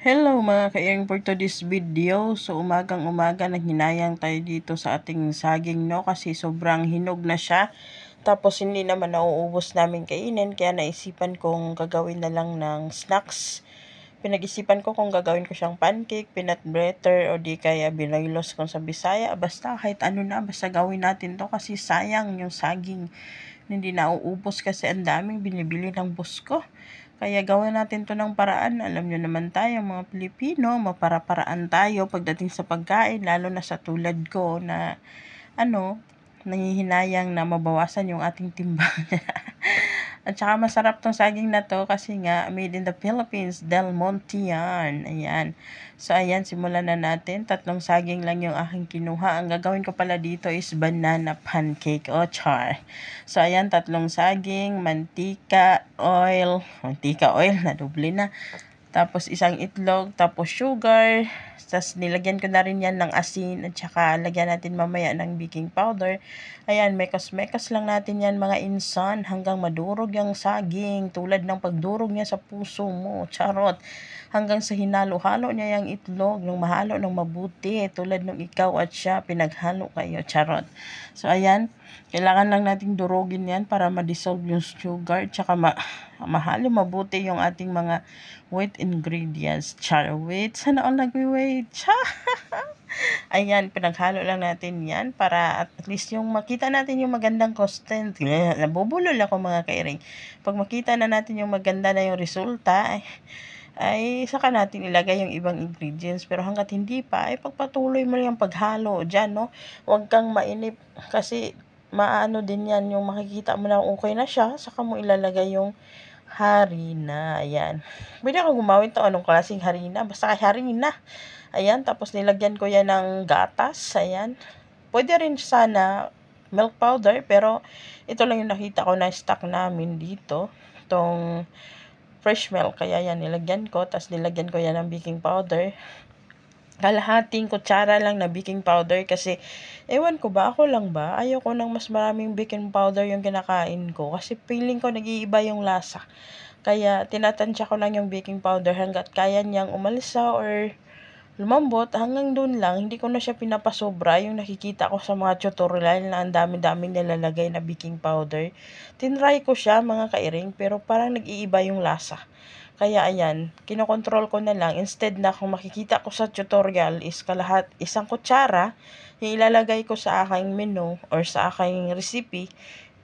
Hello mga ka-ing for today's video. So umagang-umaga naghinayang tayo dito sa ating saging, no, kasi sobrang hinog na siya. Tapos hindi naman nauubos namin kainin, kaya naisipan kong gagawin na lang ng snacks. Pinag-isipan ko kung gagawin ko siyang pancake, peanut butter, o di kaya binaylos kung sa Bisaya. Basta kahit ano na, basta gawin natin to kasi sayang yung saging. Hindi nauubos kasi ang daming binibili ng boss ko. Kaya gawin natin to ng paraan. Alam nyo naman tayo mga Pilipino, mapara-paraan tayo pagdating sa pagkain, lalo na sa tulad ko na nangihinayang na mabawasan yung ating timbang. At saka masarap tong saging na to kasi nga made in the Philippines, Del Monte yan. Ayan. So ayan, simulan na natin. 3 saging lang yung aking kinuha. Ang gagawin ko pala dito is banana pancake o char. So ayan, 3 saging, mantika, oil, na doble na. Tapos isang itlog, tapos sugar. Tapos nilagyan ko na rin yan ng asin at saka lagyan natin mamaya ng baking powder. Ayan, mekos-mekos lang natin yan mga insan hanggang madurog yung saging. Tulad ng pagdurog niya sa puso mo, charot. Hanggang sa hinalo-halo niya yung itlog, nung mahalo ng mabuti. Tulad nung ikaw at siya, pinaghalo kayo, charot. So ayan, kailangan lang nating durugin yan para ma-dissolve yung sugar at saka mahalo mabuti yung ating mga wet ingredients. Char, wait. Sana all nagwi-wait. Ayan, pinaghalo lang natin yan para at least yung makita natin yung magandang constant. Nabubulol ako mga kairing. Pag makita na natin yung maganda na yung resulta, ay saka natin ilagay yung ibang ingredients. Pero hanggat hindi pa, ay pagpatuloy mo lang yung paghalo dyan, no? Huwag kang mainip kasi maano din yan yung makikita mo na okay na siya, saka mo ilalagay yung harina. Ayan. Pwede ako gumawin to anong klaseng harina. Basta kay harina. Ayan. Tapos nilagyan ko yan ng gatas. Ayan. Pwede rin sana milk powder. Pero ito lang yung nakita ko na stock namin dito. Itong fresh milk. Kaya yan nilagyan ko. Tapos nilagyan ko yan ng baking powder. Kalahating kutsara lang na baking powder kasi ewan ko ba, ako lang ba, ayaw ko ng mas maraming baking powder yung kinakain ko kasi feeling ko nag-iiba yung lasa. Kaya tinatansya ko lang yung baking powder hanggat kaya niyang umalsa or lumambot, hanggang dun lang. Hindi ko na siya pinapasobra yung nakikita ko sa mga tutorial na ang dami-daming nilalagay na baking powder. Tinry ko siya mga kairing pero parang nag-iiba yung lasa. Kaya ayan, kinokontrol ko na lang. Instead na kung makikita ko sa tutorial is isang kutsara, yung ilalagay ko sa aking menu or sa aking recipe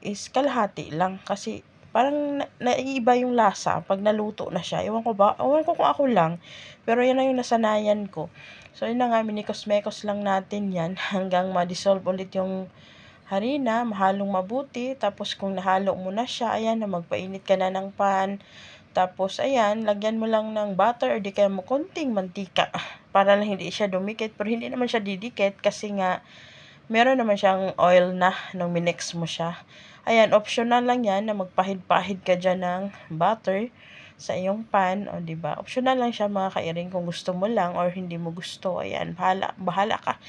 is kalahati lang. Kasi parang naiiba yung lasa pag naluto na siya. Ewan ko kung ako lang. Pero yan na yung nasanayan ko. So yun na nga, minikos-mekos lang natin yan hanggang ma-dissolve ulit yung harina, mahalong mabuti. Tapos kung nahalo mo na siya, ayan na magpainit ka na ng pan. Tapos, ayan, lagyan mo lang ng butter or di kaya mo konting mantika para lang hindi siya dumikit. Pero hindi naman siya didikit kasi nga meron naman siyang oil na nung minix mo siya. Ayan, optional lang yan na magpahid-pahid ka dyan ng butter sa iyong pan. O, diba? Optional lang siya mga kairing kung gusto mo lang or hindi mo gusto. Ayan, bahala ka.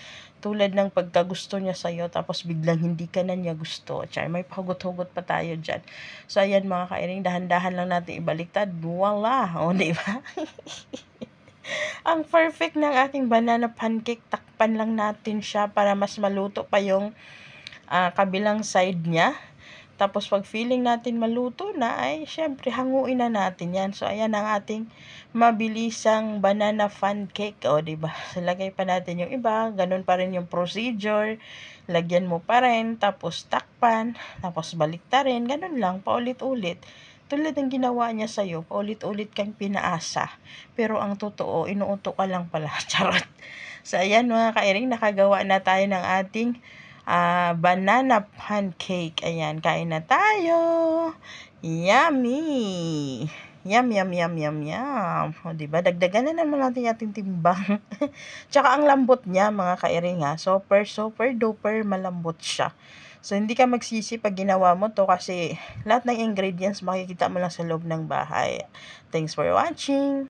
Tulad ng pagkagusto niya sa'yo, tapos biglang hindi ka na niya gusto. Char, may pahugot-hugot pa tayo dyan. So, ayan mga kairing, dahan-dahan lang natin ibaliktad. Voila! O, diba? Ang perfect ng ating banana pancake. Takpan lang natin siya para mas maluto pa yung kabilang side niya. Tapos pag feeling natin maluto na, ay syempre hanguin na natin yan. So ayan ang ating mabilisang banana pancake. O diba? So, lagay pa natin yung iba. Ganun pa rin yung procedure. Lagyan mo pa rin. Tapos takpan. Tapos baliktarin. Ganun lang. Paulit-ulit. Tulad ng ginawa niya sa'yo. Paulit-ulit kang pinaasa. Pero ang totoo, inuuto ka lang pala. Charot. So ayan mga kairing, nakagawa na tayo ng ating banana pancake. Ayan, kain na tayo. Yummy! Yum, yum, yum, yum, yum. O, diba? Dagdagan na naman natin ating timbang. Tsaka ang lambot niya, mga kairing ha. Super, super, duper malambot siya. So, hindi ka magsisi pag ginawa mo to kasi lahat ng ingredients makikita mo lang sa loob ng bahay. Thanks for watching!